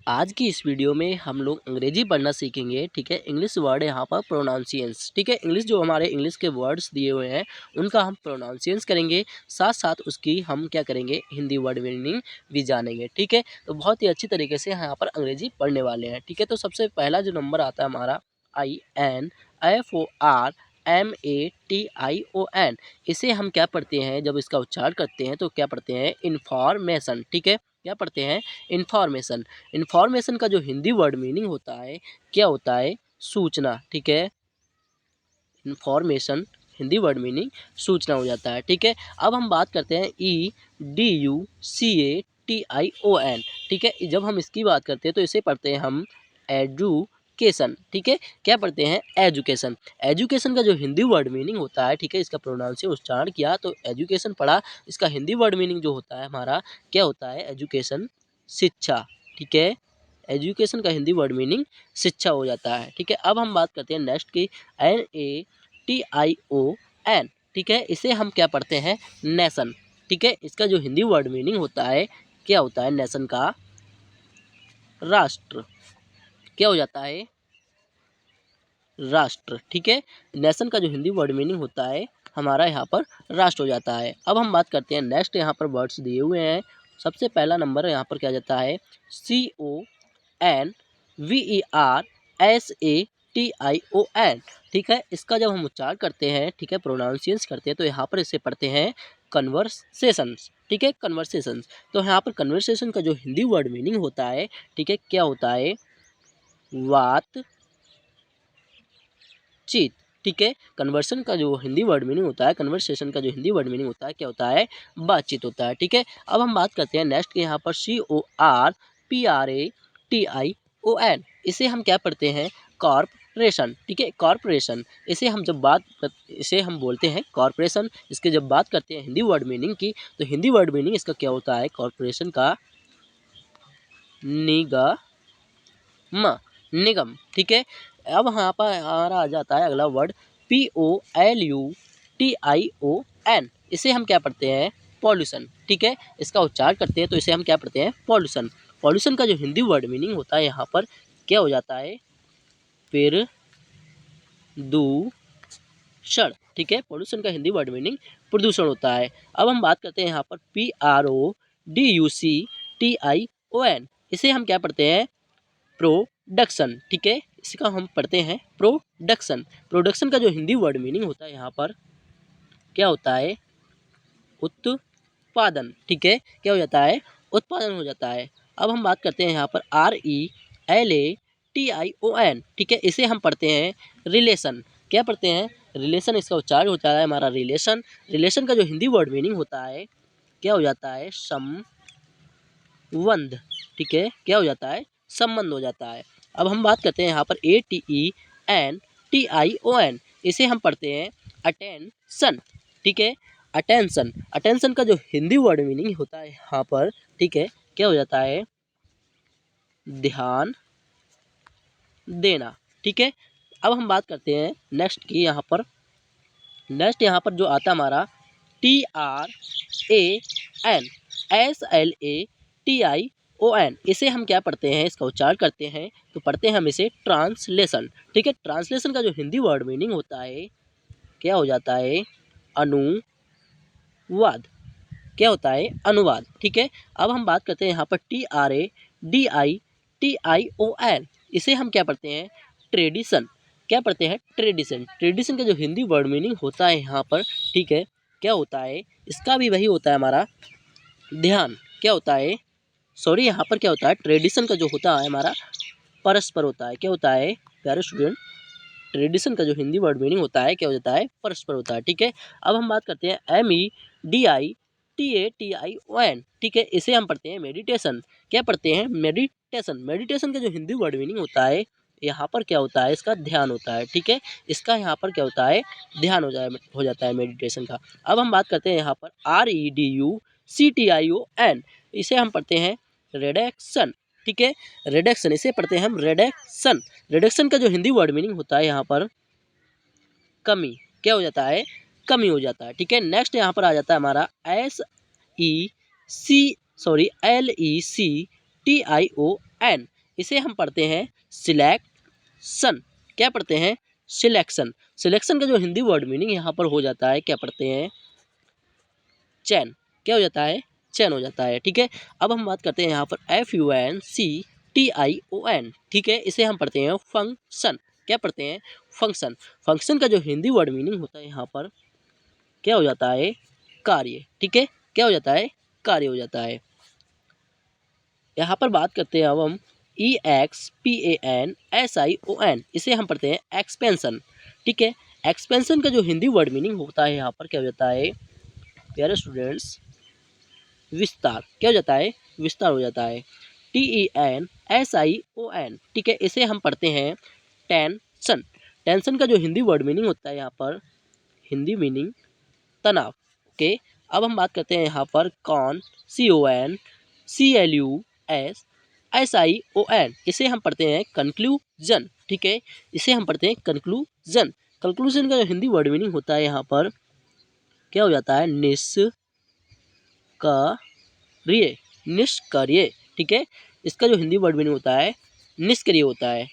आज की इस वीडियो में हम लोग अंग्रेजी पढ़ना सीखेंगे। ठीक है, इंग्लिश वर्ड यहाँ पर प्रोनाउंसिएंस। ठीक है, इंग्लिश जो हमारे इंग्लिश के वर्ड्स दिए हुए हैं उनका हम प्रोनाउंसिएंस करेंगे, साथ साथ उसकी हम क्या करेंगे, हिंदी वर्ड मीनिंग भी जानेंगे। ठीक है, तो बहुत ही अच्छी तरीके से यहाँ पर अंग्रेजी पढ़ने वाले हैं। ठीक है, तो सबसे पहला जो नंबर आता है हमारा INFORMATION। इसे हम क्या पढ़ते हैं, जब इसका उच्चारण करते हैं तो क्या पढ़ते हैं, इन्फॉर्मेशन। ठीक है, क्या पढ़ते हैं, इन्फॉर्मेशन। इन्फॉर्मेशन का जो हिंदी वर्ड मीनिंग होता है क्या होता है, सूचना। ठीक है, इन्फॉर्मेशन हिंदी वर्ड मीनिंग सूचना हो जाता है। ठीक है, अब हम बात करते हैं EDUCATION। ठीक है, जब हम इसकी बात करते हैं तो इसे पढ़ते हैं हम एजुकेशन। ठीक है, क्या पढ़ते हैं, एजुकेशन। एजुकेशन का जो हिंदी वर्ड मीनिंग होता है, ठीक है, इसका प्रोनाउंसिएशन उच्चारण किया तो एजुकेशन पढ़ा। इसका हिंदी वर्ड मीनिंग जो होता है हमारा क्या होता है, एजुकेशन शिक्षा। ठीक है, एजुकेशन का हिंदी वर्ड मीनिंग शिक्षा हो जाता है। ठीक है, अब हम बात करते हैं नेक्स्ट की NATION। ठीक है, इसे हम क्या पढ़ते हैं, नेशन। ठीक है, इसका जो हिंदी वर्ड मीनिंग होता है क्या होता है, नेशन का राष्ट्र। क्या हो जाता है, राष्ट्र। ठीक है, नेशन का जो हिंदी वर्ड मीनिंग होता है हमारा यहाँ पर राष्ट्र हो जाता है। अब हम बात करते हैं नेक्स्ट, यहाँ पर वर्ड्स दिए हुए हैं। सबसे पहला नंबर यहाँ पर क्या जाता है, CONVERSATION। ठीक है, इसका जब हम उच्चारण करते हैं, ठीक है, प्रोनाउंसिएंस करते हैं तो यहाँ पर इसे पढ़ते हैं कन्वर्सेशंस। ठीक है, कन्वर्सेशंस। तो यहाँ पर कन्वर्सेशन का जो हिंदी वर्ड मीनिंग होता है, ठीक है, क्या होता है, बात चीत। ठीक है, कन्वर्सन का जो हिंदी वर्ड मीनिंग होता है, कन्वर्सेशन का जो हिंदी वर्ड मीनिंग होता है क्या होता है, बातचीत होता है। ठीक है, अब हम बात करते हैं नेक्स्ट के, यहाँ पर CORPORATION। इसे हम क्या पढ़ते हैं, कॉर्पोरेशन। ठीक है, कॉर्पोरेशन। इसे हम इसे हम बोलते हैं कॉर्पोरेशन। इसके जब बात करते हैं हिंदी वर्ड मीनिंग की, तो हिंदी वर्ड मीनिंग इसका क्या होता है, कॉर्पोरेशन का निगम, निगम। ठीक है, अब यहाँ पर हमारा आ जाता है अगला वर्ड POLUTION। इसे हम क्या पढ़ते हैं, पॉल्यूशन। ठीक है, इसका उच्चारण करते हैं तो इसे हम क्या पढ़ते हैं, पॉल्यूशन। पॉल्यूशन का जो हिंदी वर्ड मीनिंग होता है यहाँ पर क्या हो जाता है, प्रदूषण। ठीक है, पॉल्यूशन का हिंदी वर्ड मीनिंग प्रदूषण होता है। अब हम बात करते हैं यहाँ पर PRODUCTION। इसे हम क्या पढ़ते हैं, प्रोडक्शन। ठीक है, इसका हम पढ़ते हैं प्रोडक्शन। प्रोडक्शन का जो हिंदी वर्ड मीनिंग होता है यहाँ पर क्या होता है, उत्पादन। ठीक है, क्या हो जाता है, उत्पादन हो जाता है। अब हम बात करते हैं यहाँ पर RELATION। ठीक है, इसे हम पढ़ते हैं रिलेशन। क्या पढ़ते हैं, रिलेशन। इसका उच्चारण होता है हमारा रिलेशन। रिलेशन का जो हिंदी वर्ड मीनिंग होता है क्या हो जाता है, संबंध। ठीक है, क्या हो जाता है, संबंध हो जाता है। अब हम बात करते हैं यहाँ पर ATENTION। इसे हम पढ़ते हैं अटेंशन। ठीक है, अटेंशन। अटेंशन का जो हिंदी वर्ड मीनिंग होता है यहाँ पर, ठीक है, क्या हो जाता है, ध्यान देना। ठीक है, अब हम बात करते हैं नेक्स्ट की, यहाँ पर नेक्स्ट यहाँ पर जो आता है हमारा TRANSLATION। इसे हम क्या पढ़ते हैं, इसका उच्चारण करते हैं तो पढ़ते हैं हम इसे ट्रांसलेशन। ठीक है, ट्रांसलेशन का जो हिंदी वर्ड मीनिंग होता है क्या हो जाता है, अनुवाद। क्या होता है, अनुवाद। ठीक है, अब हम बात करते हैं यहाँ पर TRADITION। इसे हम क्या पढ़ते हैं, ट्रेडिशन। क्या पढ़ते हैं, ट्रेडिशन। ट्रेडिशन का जो हिंदी वर्ड मीनिंग होता है यहाँ पर, ठीक है, क्या होता है, इसका भी वही होता है हमारा ध्यान। क्या होता है, सॉरी, यहाँ पर क्या होता है, ट्रेडिशन का जो होता है हमारा परस्पर होता है। क्या होता है प्यारे स्टूडेंट, ट्रेडिशन का जो हिंदी वर्ड मीनिंग होता है क्या हो जाता है, परस्पर होता है। ठीक है, अब हम बात करते हैं MEDITATION। ठीक है, इसे हम पढ़ते हैं मेडिटेशन। क्या पढ़ते हैं, मेडिटेशन। मेडिटेशन का जो हिंदी वर्ड मीनिंग होता है यहाँ पर क्या होता है, इसका ध्यान होता है। ठीक है, इसका यहाँ पर क्या होता है, ध्यान हो जाता है मेडिटेशन का। अब हम बात करते हैं यहाँ पर REDUCTION। इसे हम पढ़ते हैं रिडक्शन। ठीक है, रिडक्शन। इसे पढ़ते हैं हम रिडक्शन। रिडक्शन का जो हिंदी वर्ड मीनिंग होता है यहाँ पर कमी। क्या हो जाता है, कमी हो जाता है। ठीक है, नेक्स्ट यहाँ पर आ जाता है हमारा LECTION। इसे हम पढ़ते हैं सिलेक्शन। क्या पढ़ते हैं? सिलेक्शन। सिलेक्शन का जो हिंदी वर्ड मीनिंग यहाँ पर हो जाता है, क्या पढ़ते हैं? चैन। क्या हो जाता है? चैन हो जाता है। ठीक है, अब हम बात करते हैं यहाँ पर FUNCTION। ठीक है, इसे हम पढ़ते हैं फंक्शन। क्या पढ़ते हैं? फंक्शन। फंक्शन का जो हिंदी वर्ड मीनिंग होता है यहाँ पर क्या हो जाता है? कार्य। ठीक है, क्या हो जाता है? कार्य हो जाता है। यहाँ पर बात करते हैं अब हम EXPANSION। इसे हम पढ़ते हैं एक्सपेंशन। ठीक है, एक्सपेंशन का जो हिंदी वर्ड मीनिंग होता है यहाँ पर क्या हो जाता है प्यारे स्टूडेंट्स? विस्तार। क्या हो जाता है? विस्तार हो जाता है। TENSION। ठीक है, इसे हम पढ़ते हैं टेंशन। टेंशन का जो हिंदी वर्ड मीनिंग होता है यहाँ पर हिंदी मीनिंग तनाव। ओके, अब हम बात करते हैं यहाँ पर CONCLUSSION। इसे हम पढ़ते हैं कंक्लूजन। ठीक है, इसे हम पढ़ते हैं कंक्लूजन। कंक्लूजन का जो हिंदी वर्ड मीनिंग होता है यहाँ पर क्या हो जाता है? निष्क्रिय। निष्क्रिय। ठीक है, इसका जो हिंदी वर्ड मीनिंग होता है निष्क्रिय होता है।